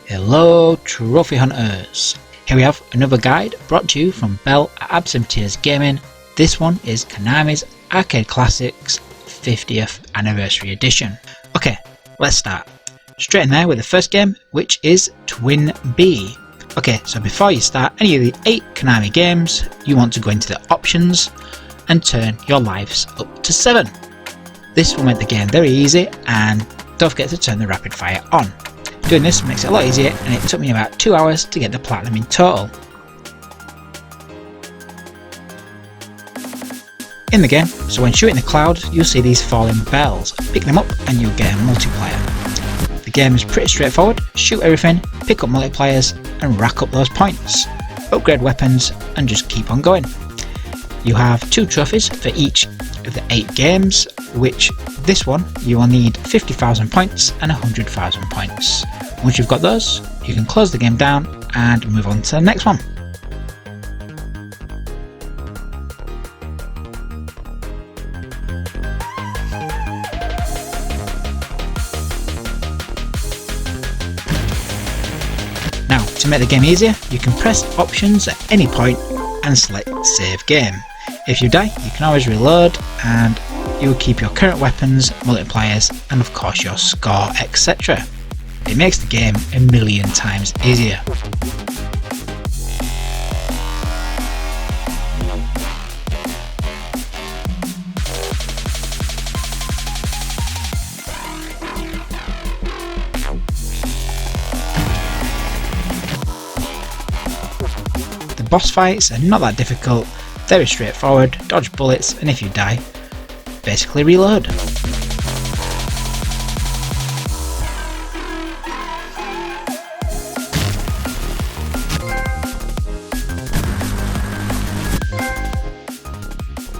Hello Trophy Hunters! Here we have another guide brought to you from Bell Absenteers Gaming. This one is Konami's Arcade Classics 50th Anniversary Edition. Okay, let's start. Straight in there with the first game, which is TwinBee. Okay, so before you start any of the 8 Konami games, you want to go into the options and turn your lives up to 7. This will make the game very easy, and don't forget to turn the rapid fire on. Doing this makes it a lot easier, and it took me about 2 hours to get the platinum in total. In the game, so when shooting the cloud, you'll see these falling bells. Pick them up and you'll get a multiplier. The game is pretty straightforward. Shoot everything, pick up multipliers and rack up those points. Upgrade weapons and just keep on going. You have 2 trophies for each of the 8 games, which this one you will need 50,000 points and 100,000 points. Once you've got those, you can close the game down and move on to the next one. Now, to make the game easier, you can press options at any point and select save game. If you die, you can always reload, and you will keep your current weapons, multipliers, and of course your score, etc. It makes the game a million times easier. The boss fights are not that difficult, very straightforward, dodge bullets, and if you die, basically reload.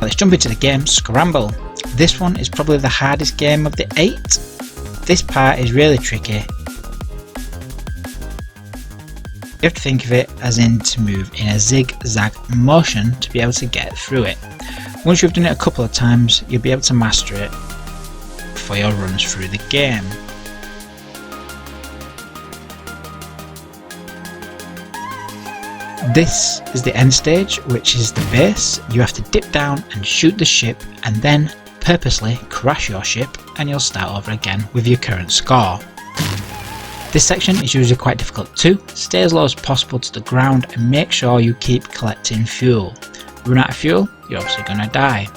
Let's jump into the game Scramble. This one is probably the hardest game of the 8. This part is really tricky. You have to think of it as in to move in a zigzag motion to be able to get through it. Once you've done it a couple of times, you'll be able to master it for your runs through the game. This is the end stage, which is the base. You have to dip down and shoot the ship, and then purposely crash your ship, and you'll start over again with your current score. This section is usually quite difficult too. Stay as low as possible to the ground and make sure you keep collecting fuel. Run out of fuel, you're obviously going to die.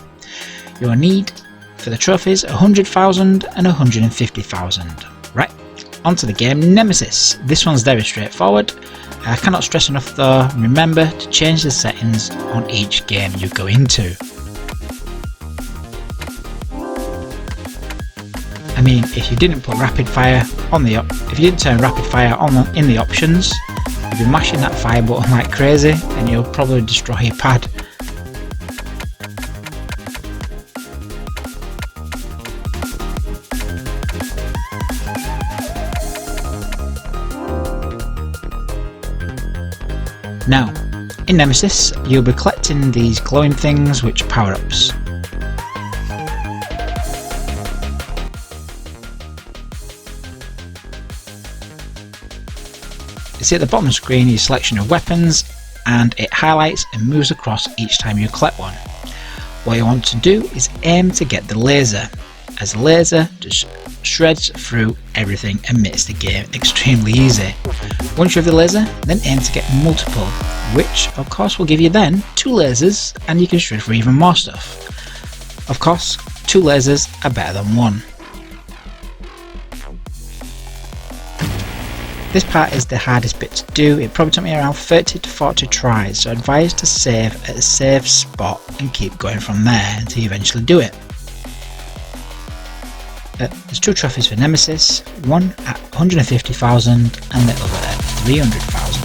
You'll need for the trophies 100,000 and 150,000. Right, onto the game Nemesis. This one's very straightforward. I cannot stress enough though, remember to change the settings on each game you go into. I mean, if you didn't put rapid fire on if you didn't turn rapid fire on in the options, you'd be mashing that fire button like crazy, and you'll probably destroy your pad. Now, in Nemesis, you'll be collecting these glowing things which power-ups. You see at the bottom of the screen your selection of weapons, and it highlights and moves across each time you collect one. What you want to do is aim to get the laser, as the laser just shreds through everything and makes the game extremely easy. Once you have the laser, then aim to get multiple, which of course will give you then 2 lasers, and you can shred through even more stuff. Of course, 2 lasers are better than 1. This part is the hardest bit to do. It probably took me around 30 to 40 tries, so I advise to save at a safe spot and keep going from there until you eventually do it. There's 2 trophies for Nemesis, one at 150,000 and the other at 300,000.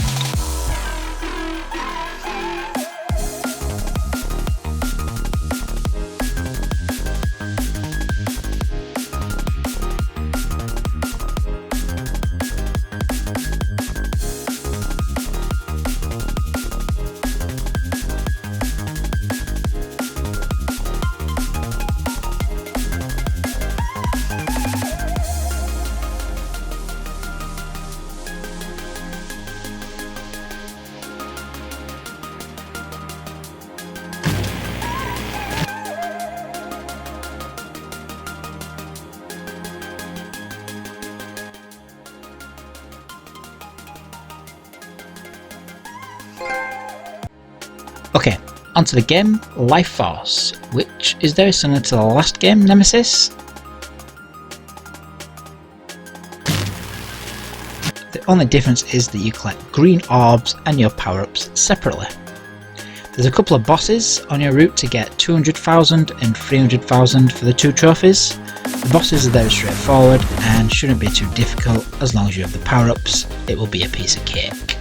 Okay, onto the game Life Force, which is very similar to the last game, Nemesis. The only difference is that you collect green orbs and your power-ups separately. There's a couple of bosses on your route to get 200,000 and 300,000 for the 2 trophies. The bosses are very straightforward and shouldn't be too difficult as long as you have the power-ups. It will be a piece of cake.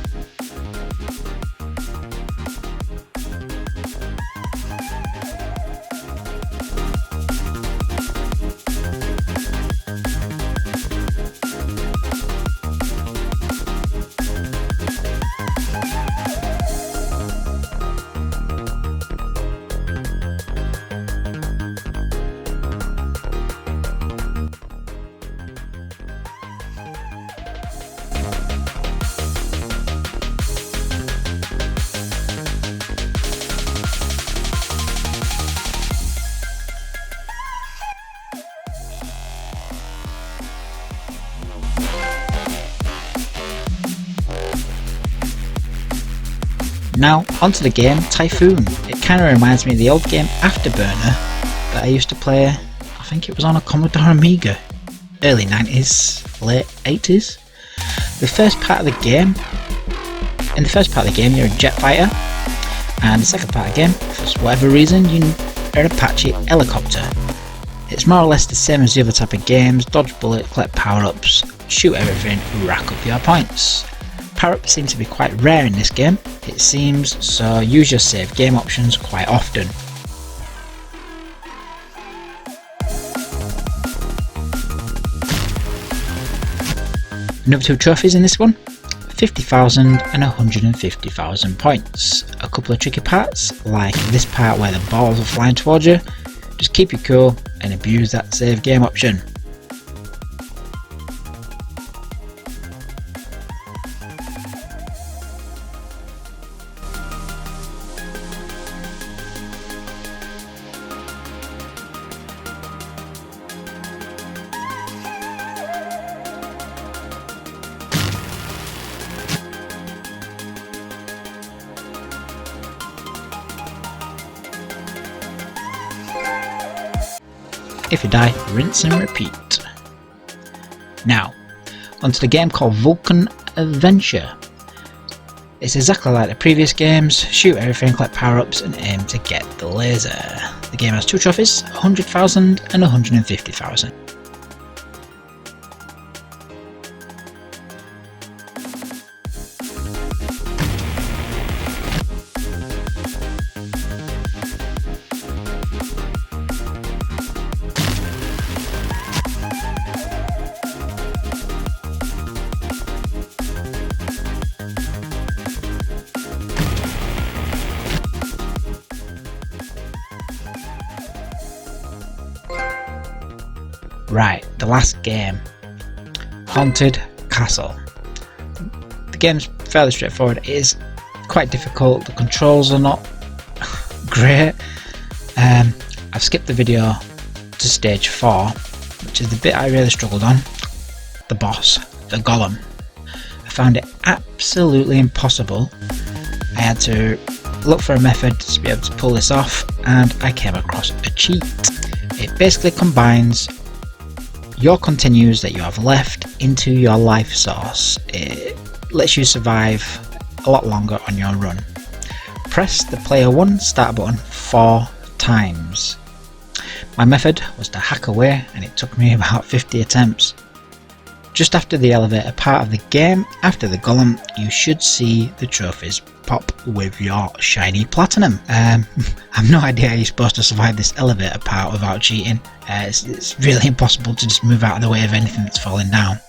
Now onto the game Typhoon. It kind of reminds me of the old game Afterburner that I used to play. I think it was on a Commodore Amiga, early 90s, late 80s. In the first part of the game you're a jet fighter, and the second part of the game, for whatever reason, you are an Apache helicopter. It's more or less the same as the other type of games: dodge bullet, collect power-ups, shoot everything, rack up your points. Power-ups seem to be quite rare in this game, it seems, so use your save game options quite often. Another 2 trophies in this one: 50,000 and 150,000 points. A couple of tricky parts, like this part where the balls are flying towards you. Just keep your cool and abuse that save game option. If you die, rinse and repeat. Now, onto the game called Vulcan Venture. It's exactly like the previous games: shoot everything, collect power-ups and aim to get the laser. The game has 2 trophies, 100,000 and 150,000. Right, the last game, Haunted Castle. The game's fairly straightforward. It is quite difficult, the controls are not great. I've skipped the video to stage 4, which is the bit I really struggled on. The boss, the golem. I found it absolutely impossible. I had to look for a method to be able to pull this off, and I came across a cheat. It basically combines your continues that you have left into your life source. It lets you survive a lot longer on your run. Press the player 1 start button 4 times. My method was to hack away, and it took me about 50 attempts. Just after the elevator part of the game, after the golem, you should see the trophies pop with your shiny platinum. I've no idea how you're supposed to survive this elevator part without cheating. It's really impossible to just move out of the way of anything that's falling down.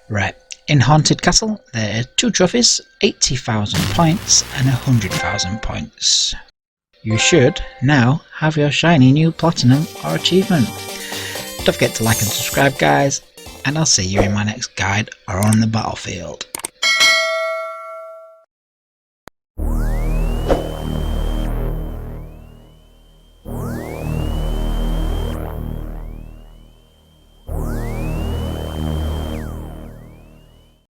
Right, in Haunted Castle there are 2 trophies, 80,000 points and 100,000 points. You should now have your shiny new platinum or achievement. Don't forget to like and subscribe, guys, and I'll see you in my next guide or on the battlefield.